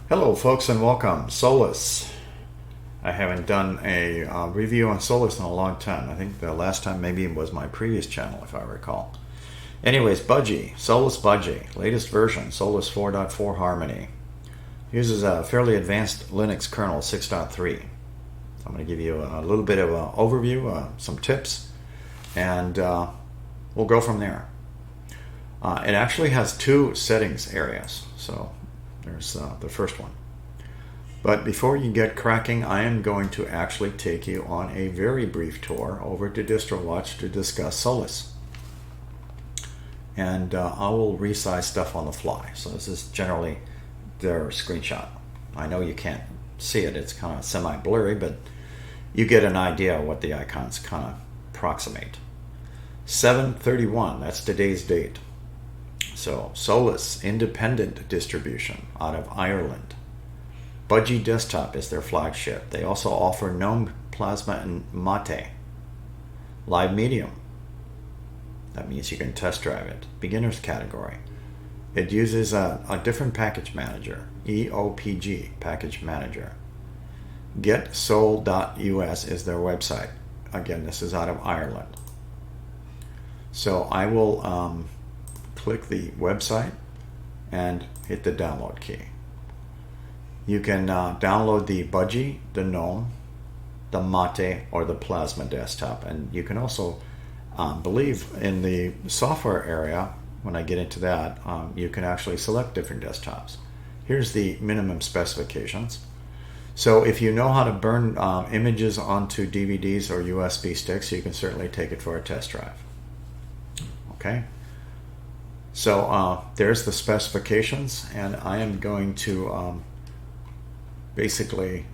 Hello folks and welcome. Solus. I haven't done a review on Solus in a long time. I think the last time maybe it was my previous channel if I recall. Anyways, Budgie, Solus Budgie, latest version, Solus 4.4 Harmony. Uses a fairly advanced Linux kernel 6.3. I'm going to give you a little bit of an overview, some tips, and we'll go from there. It actually has two settings areas, so there's the first one. But before you get cracking, I am going to actually take you on a very brief tour over to DistroWatch to discuss Solus. And I will resize stuff on the fly. So this is generally their screenshot. I know you can't see it, it's kind of semi-blurry, but you get an idea of what the icons kind of approximate. 7/31, that's today's date. So, Solus, independent distribution out of Ireland. Budgie Desktop is their flagship. They also offer GNOME, Plasma, and Mate. Live medium. That means you can test drive it. Beginner's category. It uses a different package manager. EOPG, Package Manager. GetSol.us is their website. Again, this is out of Ireland. So I will click the website and hit the download key. You can download the Budgie, the GNOME, the Mate, or the Plasma desktop. And you can also believe in the software area, when I get into that, you can actually select different desktops. Here's the minimum specifications. So if you know how to burn images onto DVDs or USB sticks, you can certainly take it for a test drive. Okay. So there's the specifications, and I am going to basically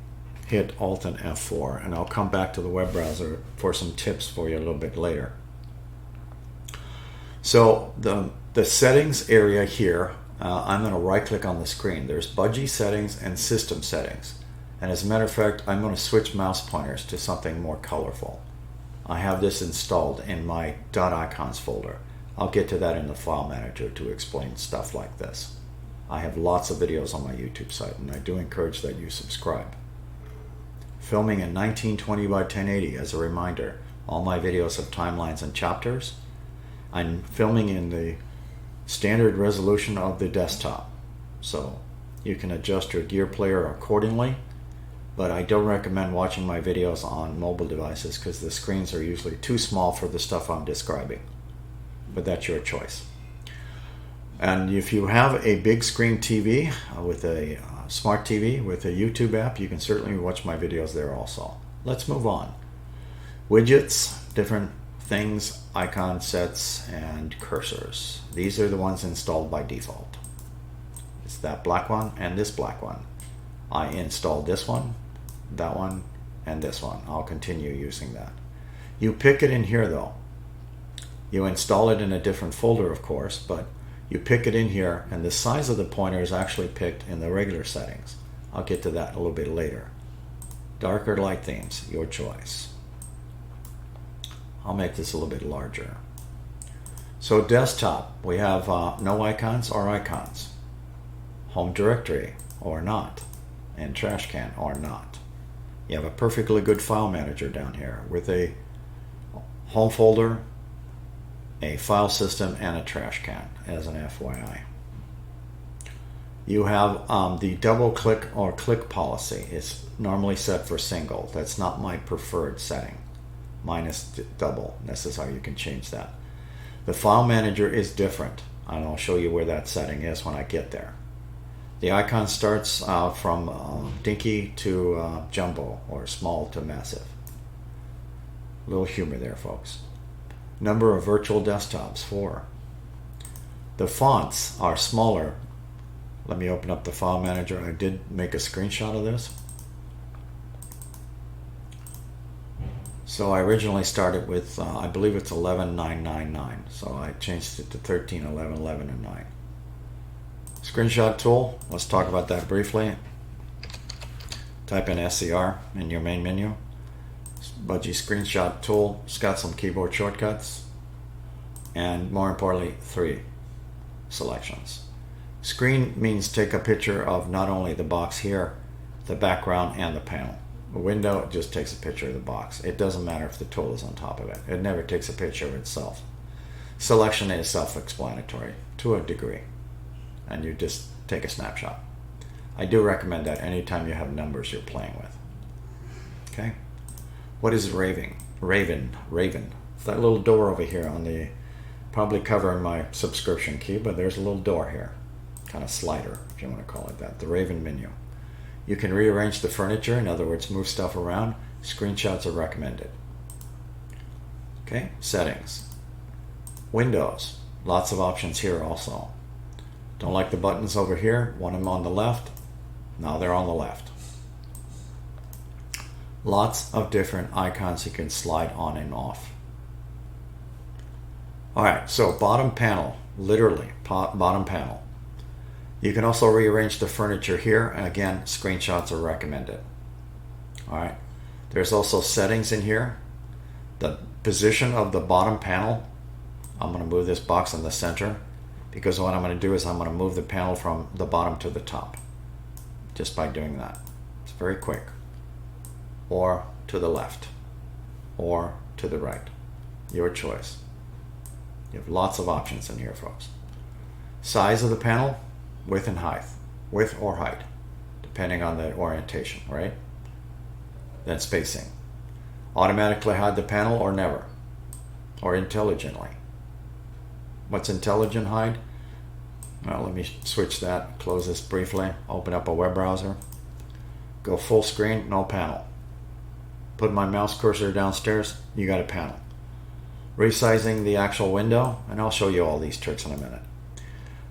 hit Alt and F4, and I'll come back to the web browser for some tips for you a little bit later. So the settings area here, I'm going to right click on the screen. There's Budgie settings and system settings, and as a matter of fact, I'm going to switch mouse pointers to something more colorful. I have this installed in my .icons folder. I'll get to that in the file manager to explain stuff like this. I have lots of videos on my YouTube site, and I do encourage that you subscribe. Filming in 1920 by 1080 as a reminder. All my videos have timelines and chapters. I'm filming in the standard resolution of the desktop, so you can adjust your gear player accordingly, but I don't recommend watching my videos on mobile devices because the screens are usually too small for the stuff I'm describing. But that's your choice. And if you have a big screen TV with a smart TV with a YouTube app, you can certainly watch my videos there also. Let's move on. Widgets, different things, icon sets, and cursors. These are the ones installed by default. It's that black one and this black one. I installed this one, that one, and this one. I'll continue using that. You pick it in here though. You install it in a different folder, of course, but you pick it in here, and the size of the pointer is actually picked in the regular settings. I'll get to that a little bit later. Dark or light themes, your choice. I'll make this a little bit larger. So desktop, we have no icons or icons. Home directory or not, and trash can or not. You have a perfectly good file manager down here with a home folder, a file system, and a trash can as an FYI. You have the double click or click policy. It's normally set for single. That's not my preferred setting. Mine is double. This is how you can change that. The file manager is different, and I'll show you where that setting is when I get there. The icon starts from dinky to jumbo, or small to massive. A little humor there, folks. Number of virtual desktops, 4. The fonts are smaller. Let me open up the file manager. I did make a screenshot of this. So I originally started with, I believe it's 11.999. So I changed it to 13, 11, 11, and 9. Screenshot tool, let's talk about that briefly. Type in SCR in your main menu. Budgie screenshot tool. It's got some keyboard shortcuts, and more importantly, 3 selections. Screen means take a picture of not only the box here, the background, and the panel. A window just takes a picture of the box. It doesn't matter if the tool is on top of it. It never takes a picture of itself. Selection is self-explanatory to a degree, and you just take a snapshot. I do recommend that anytime you have numbers you're playing with. Okay? What is Raven? It's that little door over here on the, probably covering my subscription key, but there's a little door here. Kind of slider, if you want to call it that. The Raven menu. You can rearrange the furniture, in other words, move stuff around. Screenshots are recommended. Okay, settings. Windows. Lots of options here also. Don't like the buttons over here. Want them on the left. Now they're on the left. Lots of different icons you can slide on and off. Alright, so bottom panel. Literally, bottom panel. You can also rearrange the furniture here, and again, screenshots are recommended. Alright, there's also settings in here. The position of the bottom panel, I'm going to move this box in the center, because what I'm going to do is I'm going to move the panel from the bottom to the top, just by doing that. It's very quick. Or to the left, or to the right. Your choice. You have lots of options in here, folks. Size of the panel, width and height, width or height, depending on the orientation, right? Then spacing. Automatically hide the panel or never, or intelligently. What's intelligent hide? Well, let me switch that, close this briefly, open up a web browser, go full screen, no panel. Put my mouse cursor downstairs, you got a panel. Resizing the actual window, and I'll show you all these tricks in a minute.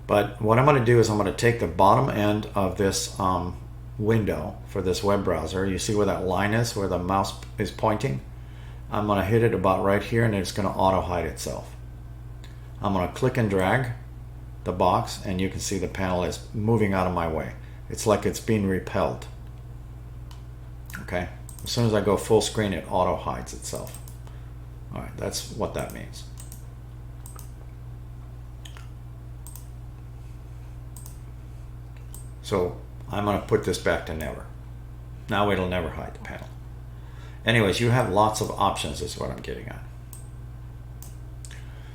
But what I'm going to do is I'm going to take the bottom end of this window for this web browser. You see where that line is, where the mouse is pointing? I'm going to hit it about right here, and it's going to auto hide itself. I'm going to click and drag the box, and you can see the panel is moving out of my way. It's like it's being repelled. Okay? As soon as I go full screen, it auto hides itself. Alright, that's what that means. So I'm going to put this back to never. Now it'll never hide the panel. Anyways, you have lots of options is what I'm getting at.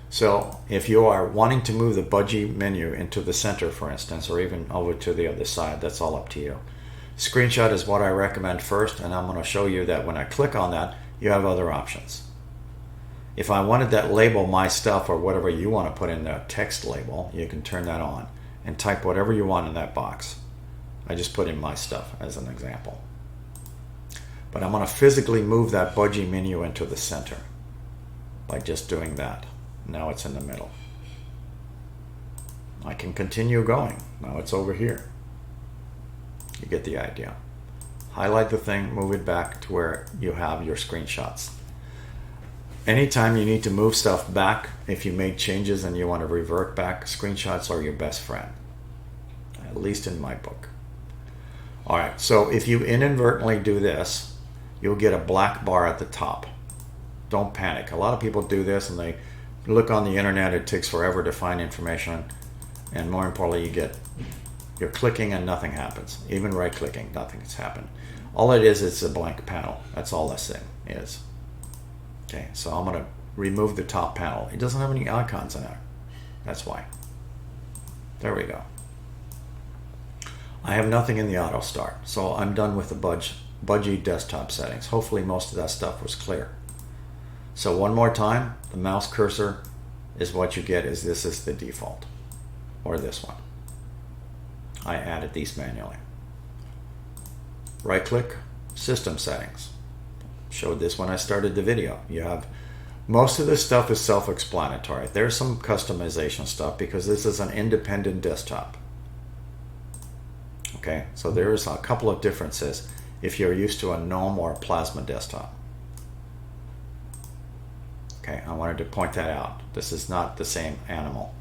So if you are wanting to move the budgie menu into the center, for instance, or even over to the other side, that's all up to you. Screenshot is what I recommend first, and I'm going to show you that when I click on that, you have other options. If I wanted that label, my stuff, or whatever you want to put in the text label, you can turn that on and type whatever you want in that box. I just put in my stuff as an example. But I'm going to physically move that budgie menu into the center by just doing that. Now it's in the middle. I can continue going. Now it's over here. You get the idea. Highlight the thing, move it back to where you have your screenshots. Anytime you need to move stuff back, if you made changes and you want to revert back, screenshots are your best friend. At least in my book. Alright, so if you inadvertently do this, you'll get a black bar at the top. Don't panic. A lot of people do this and they look on the internet, it takes forever to find information, and more importantly, you're clicking and nothing happens. Even right clicking, nothing's happened. All it is a blank panel. That's all this thing is. Okay, so I'm going to remove the top panel. It doesn't have any icons in it. That's why. There we go. I have nothing in the auto start, so I'm done with the Budgie Desktop settings. Hopefully most of that stuff was clear. So one more time, the mouse cursor is what you get. This is the default, or this one. I added these manually. Right click, system settings. Showed this when I started the video. You have most of this stuff is self-explanatory. There's some customization stuff because this is an independent desktop. Okay, so there's a couple of differences if you're used to a GNOME or a Plasma desktop. Okay, I wanted to point that out. This is not the same animal.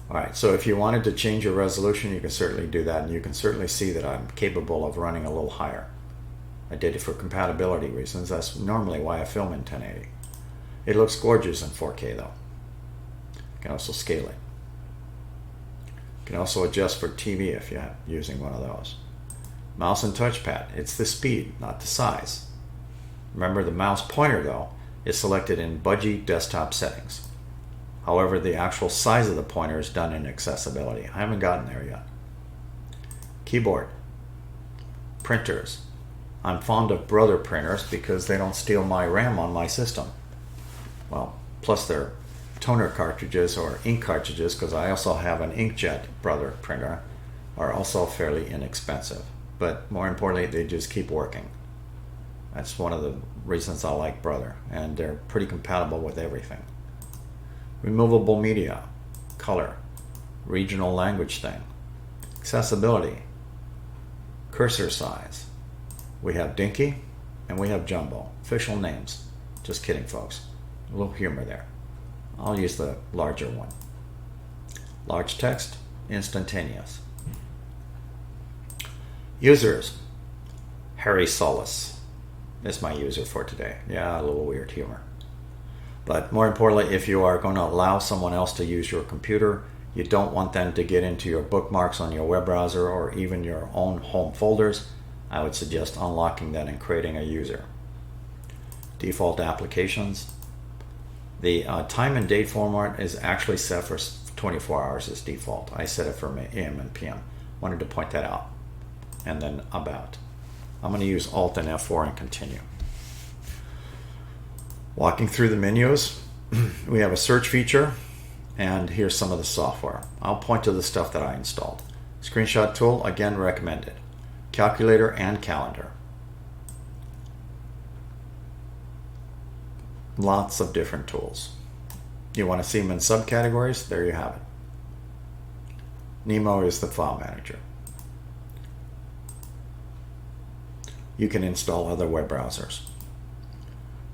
Alright, so if you wanted to change your resolution, you can certainly do that, and you can certainly see that I'm capable of running a little higher. I did it for compatibility reasons. That's normally why I film in 1080. It looks gorgeous in 4K though. You can also scale it. You can also adjust for TV if you're using one of those. Mouse and touchpad. It's the speed, not the size. Remember, the mouse pointer, though, is selected in Budgie Desktop settings. However, the actual size of the pointer is done in accessibility. I haven't gotten there yet. Keyboard. Printers. I'm fond of Brother printers because they don't steal my RAM on my system. Well, plus they're toner cartridges or ink cartridges, because I also have an inkjet Brother printer, are also fairly inexpensive. But more importantly, they just keep working. That's one of the reasons I like Brother, and they're pretty compatible with everything. Removable media, color, regional language thing, accessibility, cursor size. We have Dinky and we have Jumbo. Official names. Just kidding, folks. A little humor there. I'll use the larger one. Large text, instantaneous. Users. Harry Solus is my user for today. Yeah, a little weird humor. But more importantly, if you are going to allow someone else to use your computer, you don't want them to get into your bookmarks on your web browser or even your own home folders. I would suggest unlocking that and creating a user. Default applications. The time and date format is actually set for 24 hours as default. I set it for AM and PM. Wanted to point that out. And then about. I'm going to use Alt and F4 and continue. Walking through the menus, we have a search feature, and here's some of the software. I'll point to the stuff that I installed. Screenshot tool, again recommended. Calculator and calendar. Lots of different tools. You want to see them in subcategories? There you have it. Nemo is the file manager. You can install other web browsers.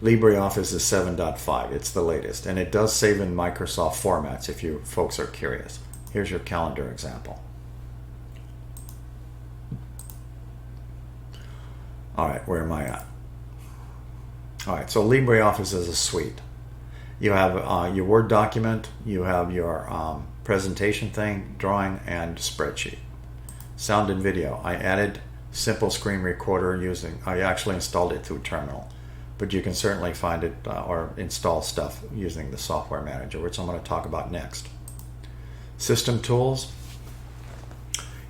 LibreOffice is 7.5. It's the latest, and it does save in Microsoft formats if you folks are curious. Here's your calendar example. All right, where am I at? All right, so LibreOffice is a suite. You have your Word document, you have your presentation thing, drawing, and spreadsheet. Sound and video. I added simple screen recorder I actually installed it through Terminal. But you can certainly find it or install stuff using the software manager, which I'm going to talk about next. System tools.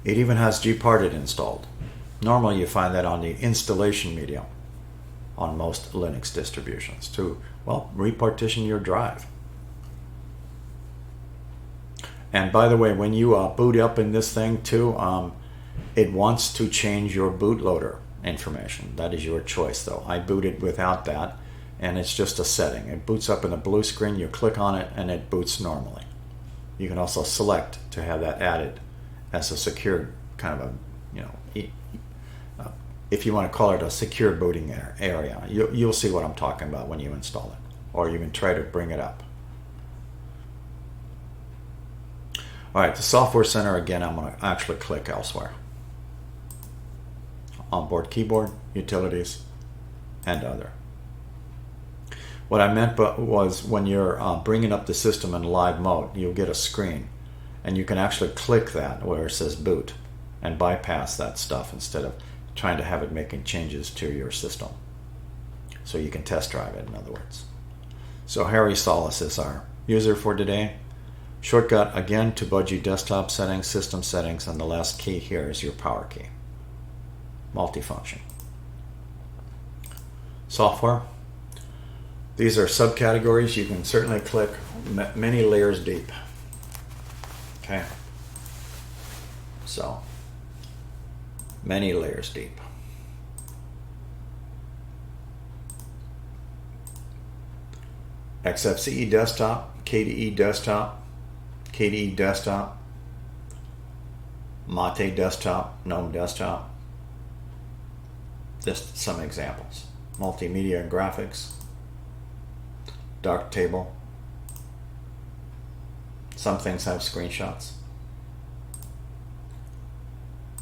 It even has Gparted installed. Normally you find that on the installation media on most Linux distributions to, well, repartition your drive. And by the way, when you boot up in this thing too, it wants to change your bootloader information. That is your choice, though. I booted without that, and it's just a setting. It boots up in a blue screen, you click on it, and it boots normally. You can also select to have that added as a secured kind of a, if you want to call it a secure booting area. You'll see what I'm talking about when you install it, or you can try to bring it up. All right, the Software Center, again, I'm going to actually click elsewhere. Onboard keyboard, utilities, and other. What I meant was when you're bringing up the system in live mode, you'll get a screen, and you can actually click that where it says boot and bypass that stuff instead of trying to have it making changes to your system. So you can test drive it, in other words. So Harry Solus is our user for today. Shortcut, again, to Budgie Desktop settings, system settings, and the last key here is your power key. Multifunction. Software. These are subcategories. You can certainly click many layers deep. Okay. So, many layers deep. XFCE Desktop, KDE Desktop, KDE Desktop, Mate Desktop, GNOME Desktop. Just some examples. Multimedia and graphics, Darktable. Some things have screenshots.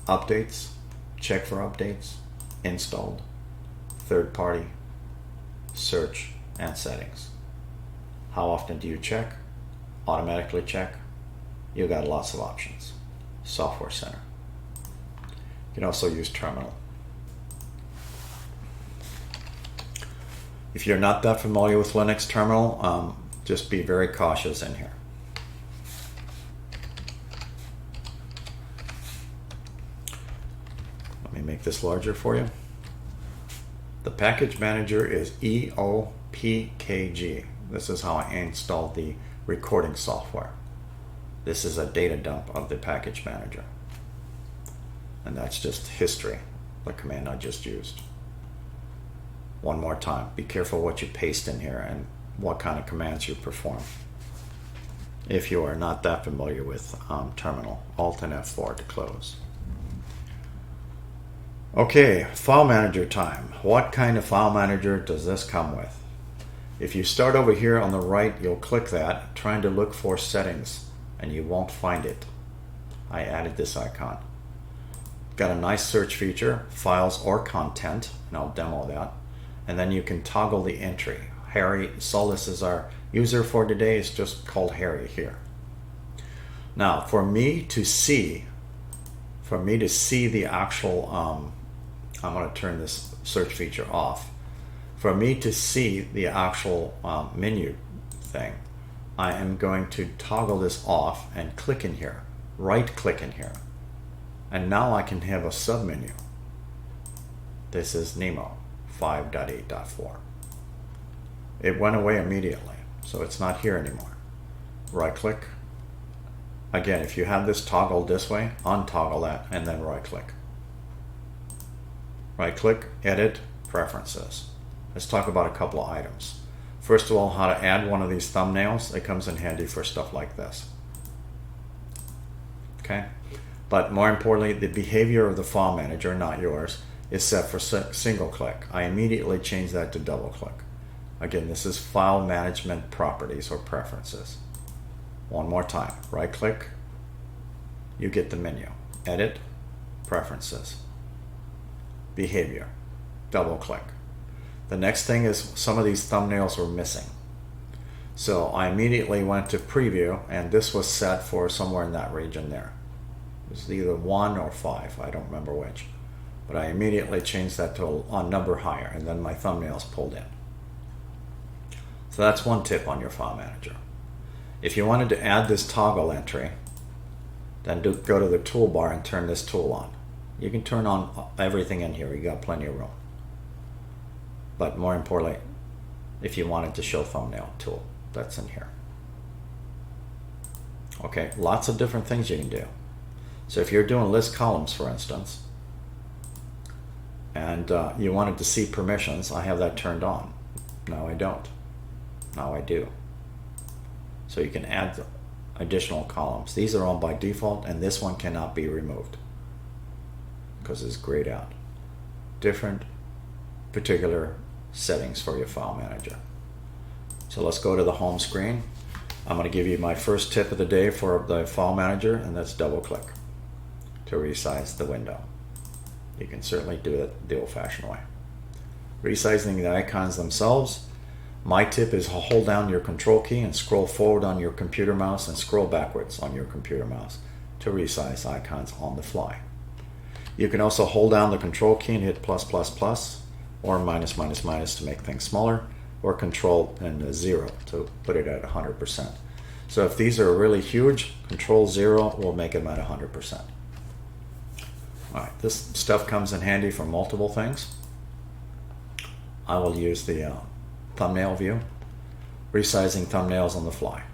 Updates, check for updates, installed, third party, search, and settings. How often do you check? Automatically check. You got lots of options. Software Center. You can also use Terminal. If you're not that familiar with Linux Terminal, just be very cautious in here. Let me make this larger for you. The package manager is EOPKG. This is how I installed the recording software. This is a data dump of the package manager. And that's just history, the command I just used. One more time, be careful what you paste in here and what kind of commands you perform. If you are not that familiar with Terminal, Alt and F4 to close. Okay, file manager time. What kind of file manager does this come with? If you start over here on the right, you'll click that, trying to look for settings, and you won't find it. I added this icon. Got a nice search feature, files or content, and I'll demo that. And then you can toggle the entry. Harry, Solus is our user for today. It's just called Harry here. Now, for me to see the actual, I'm going to turn this search feature off. For me to see the actual menu thing, I am going to toggle this off and click in here, right click in here. And now I can have a submenu. This is Nemo 5.8.4. It went away immediately, so it's not here anymore. Right click. Again, if you have this toggled this way, untoggle that and then right click. Right click, edit, preferences. Let's talk about a couple of items. First of all, how to add one of these thumbnails. It comes in handy for stuff like this. Okay? But more importantly, the behavior of the file manager, not yours, is set for single click. I immediately change that to double click. Again, this is file management properties or preferences. One more time, right click, you get the menu. Edit, preferences, behavior, double click. The next thing is some of these thumbnails were missing. So I immediately went to preview, and this was set for somewhere in that region there. It was either 1 or 5, I don't remember which. But I immediately changed that to a number higher, and then my thumbnails pulled in. So that's one tip on your file manager. If you wanted to add this toggle entry, then go to the toolbar and turn this tool on. You can turn on everything in here, you got plenty of room. But more importantly, if you wanted to show thumbnail tool, that's in here. Okay, lots of different things you can do. So if you're doing list columns, for instance, and you wanted to see permissions, I have that turned on. Now I don't. Now I do. So you can add additional columns. These are all by default, and this one cannot be removed because it's grayed out. Different particular settings for your file manager. So let's go to the home screen. I'm going to give you my first tip of the day for the file manager, and that's double click to resize the window. You can certainly do it the old-fashioned way. Resizing the icons themselves, my tip is hold down your control key and scroll forward on your computer mouse and scroll backwards on your computer mouse to resize icons on the fly. You can also hold down the control key and hit plus plus plus or minus minus minus to make things smaller, or control and 0 to put it at 100%. So if these are really huge, control 0 will make them at 100%. Alright, this stuff comes in handy for multiple things. I will use the thumbnail view, resizing thumbnails on the fly.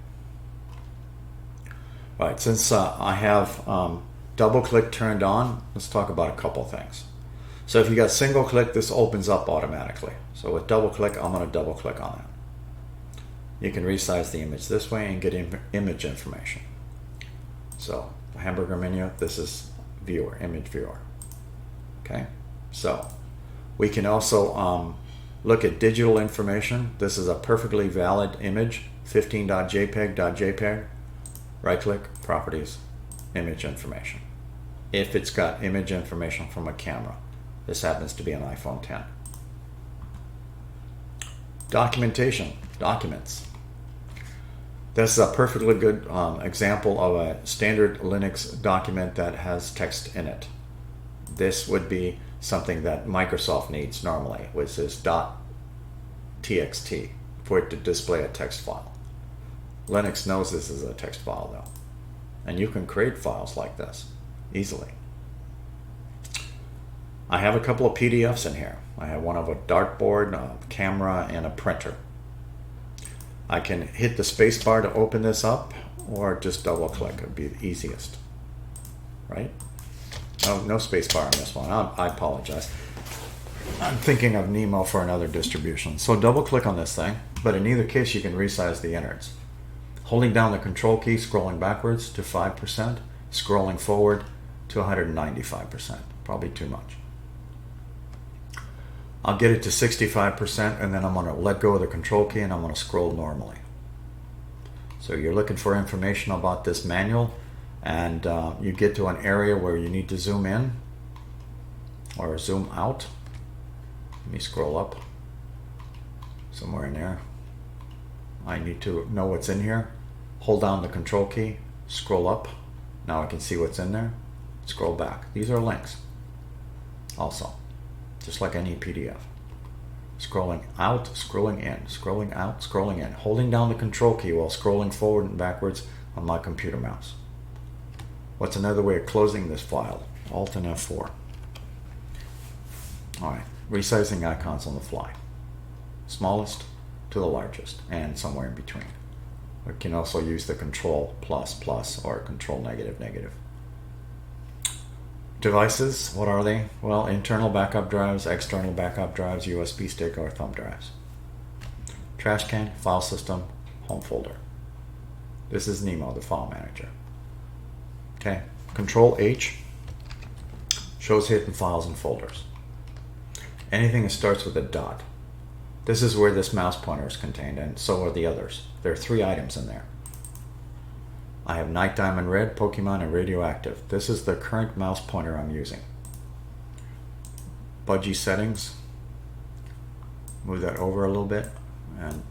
Alright, since I have double click turned on, let's talk about a couple things. So if you got single click, this opens up automatically. So with double click, I'm going to double click on it. You can resize the image this way and get image information. So the hamburger menu, this is viewer, image viewer. Okay, so we can also look at digital information. This is a perfectly valid image, 15.jpg.jpg. Right click, properties, image information. If it's got image information from a camera. This happens to be an iPhone 10. Documentation, documents. This is a perfectly good example of a standard Linux document that has text in it. This would be something that Microsoft needs normally, which is .txt, for it to display a text file. Linux knows this is a text file though, and you can create files like this easily. I have a couple of PDFs in here. I have one of a dartboard, a camera, and a printer. I can hit the space bar to open this up, or just double click. It would be the easiest, right? No space bar on this one. I apologize. I'm thinking of Nemo for another distribution. So double click on this thing, but in either case you can resize the innards. Holding down the control key, scrolling backwards to 5%, scrolling forward to 195%. Probably too much. I'll get it to 65%, and then I'm going to let go of the control key and I'm going to scroll normally. So you're looking for information about this manual, and you get to an area where you need to zoom in or zoom out. Let me scroll up somewhere in there. I need to know what's in here. Hold down the control key, scroll up. Now I can see what's in there. Scroll back. These are links also, just like any PDF. Scrolling out, scrolling in, scrolling out, scrolling in. Holding down the control key while scrolling forward and backwards on my computer mouse. What's another way of closing this file? Alt and F4. Alright, resizing icons on the fly. Smallest to the largest, and somewhere in between. We can also use the control plus or control negative. Devices, what are they? Well, internal backup drives, external backup drives, USB stick, or thumb drives. Trash can, file system, home folder. This is Nemo, the file manager. Okay, Control H shows hidden files and folders. Anything that starts with a dot. This is where this mouse pointer is contained, and so are the others. There are 3 items in there. I have Night Diamond Red, Pokemon, and Radioactive. This is the current mouse pointer I'm using. Budgie settings. Move that over a little bit. And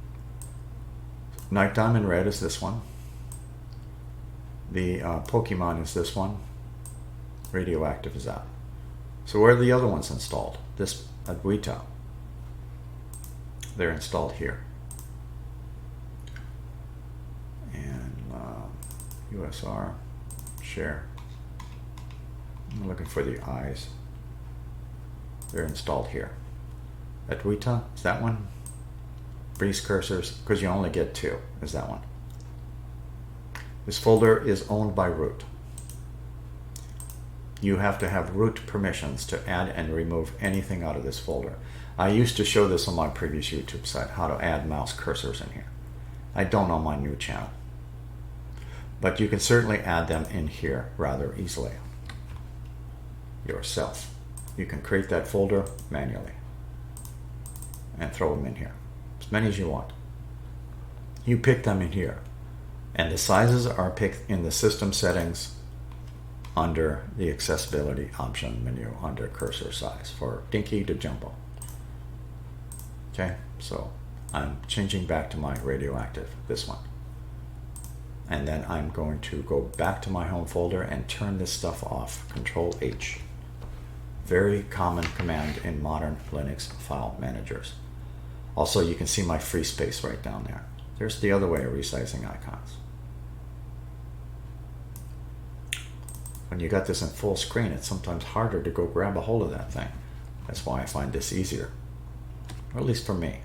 Night Diamond Red is this one. The Pokemon is this one. Radioactive is that. So where are the other ones installed? This Adwaita. They're installed here. And USR, share. I'm looking for the eyes. They're installed here. Adwaita, is that one? Breeze cursors, because you only get 2, is that one. This folder is owned by root. You have to have root permissions to add and remove anything out of this folder. I used to show this on my previous YouTube site, how to add mouse cursors in here. I don't on my new channel. But you can certainly add them in here rather easily yourself. You can create that folder manually and throw them in here, as many as you want. You pick them in here, and the sizes are picked in the system settings under the accessibility option menu under cursor size for dinky to jumbo. Okay, so I'm changing back to my radioactive, this one. And then I'm going to go back to my home folder and turn this stuff off. Control H. Very common command in modern Linux file managers. Also, you can see my free space right down there. There's the other way of resizing icons. When you got this in full screen, it's sometimes harder to go grab a hold of that thing. That's why I find this easier. Or at least for me.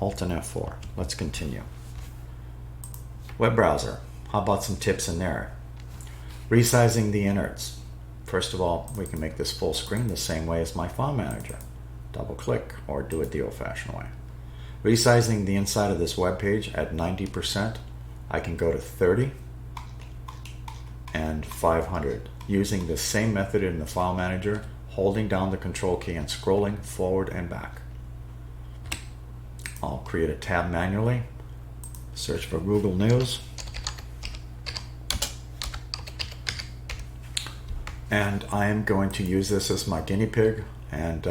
Alt and F4. Let's continue. Web browser. How about some tips in there? Resizing the innards. First of all, we can make this full screen the same way as my file manager. Double click or do it the old-fashioned way. Resizing the inside of this web page at 90%. I can go to 30 and 500 using the same method in the file manager, holding down the control key and scrolling forward and back. I'll create a tab manually. Search for Google News. And I am going to use this as my guinea pig. And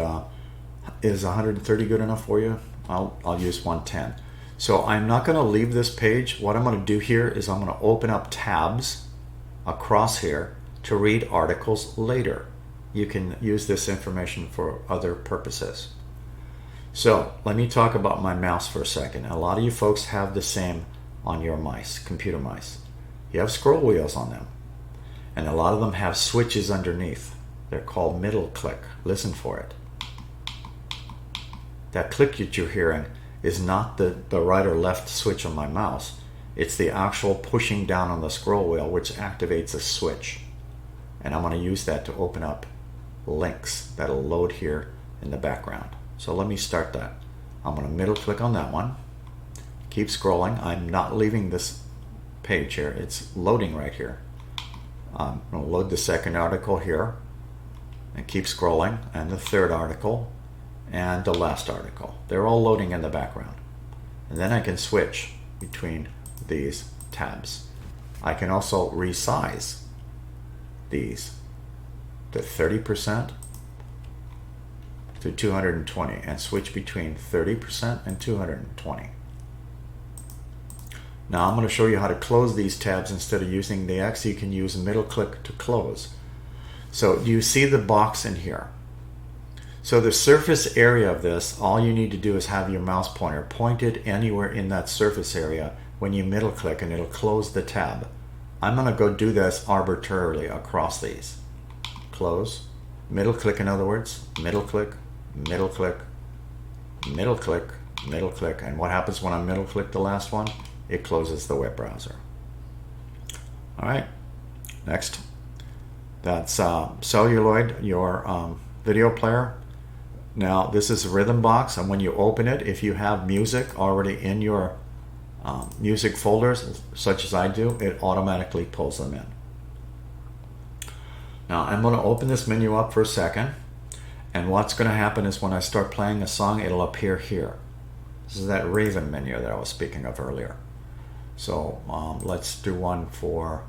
is 130 good enough for you? I'll use 110. So I'm not going to leave this page. What I'm going to do here is I'm going to open up tabs across here to read articles later. You can use this information for other purposes. So let me talk about my mouse for a second. A lot of you folks have the same on your mice, computer mice. You have scroll wheels on them, and a lot of them have switches underneath. They're called middle click. Listen for it. That click that you're hearing is not the right or left switch on my mouse. It's the actual pushing down on the scroll wheel, which activates a switch. And I'm going to use that to open up links that'll load here in the background. So let me start that. I'm going to middle click on that one. Keep scrolling. I'm not leaving this page here. It's loading right here. I'm going to load the second article here and keep scrolling, and the third article and the last article. They're all loading in the background. And then I can switch between these tabs. I can also resize these to 30% to 220 and switch between 30% and 220. Now I'm going to show you how to close these tabs. Instead of using the X, you can use middle click to close. So do you see the box in here? So the surface area of this, all you need to do is have your mouse pointer pointed anywhere in that surface area when you middle click, and it'll close the tab. I'm going to go do this arbitrarily across these. Close, middle click, in other words, middle click, middle click, middle click, middle click. And what happens when I middle click the last one? It closes the web browser. All right, next. That's Celluloid, your video player. Now this is a rhythm box, and when you open it, if you have music already in your music folders, such as I do, it automatically pulls them in. Now I'm going to open this menu up for a second, and what's going to happen is when I start playing a song, it'll appear here. This is that Raven menu that I was speaking of earlier. So let's do one for,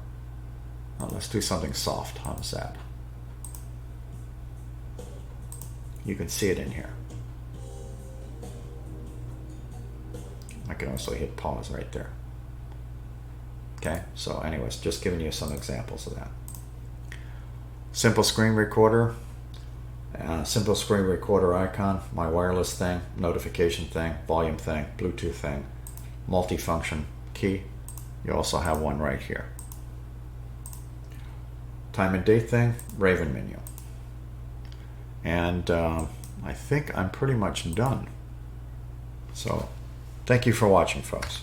let's do something soft. How's that? You can see it in here. I can also hit pause right there. Okay, so anyways, just giving you some examples of that. Simple screen recorder, simple screen recorder icon, my wireless thing, notification thing, volume thing, Bluetooth thing, multifunction key. You also have one right here. Time and date thing, Raven menu. And I think I'm pretty much done. So thank you for watching, folks.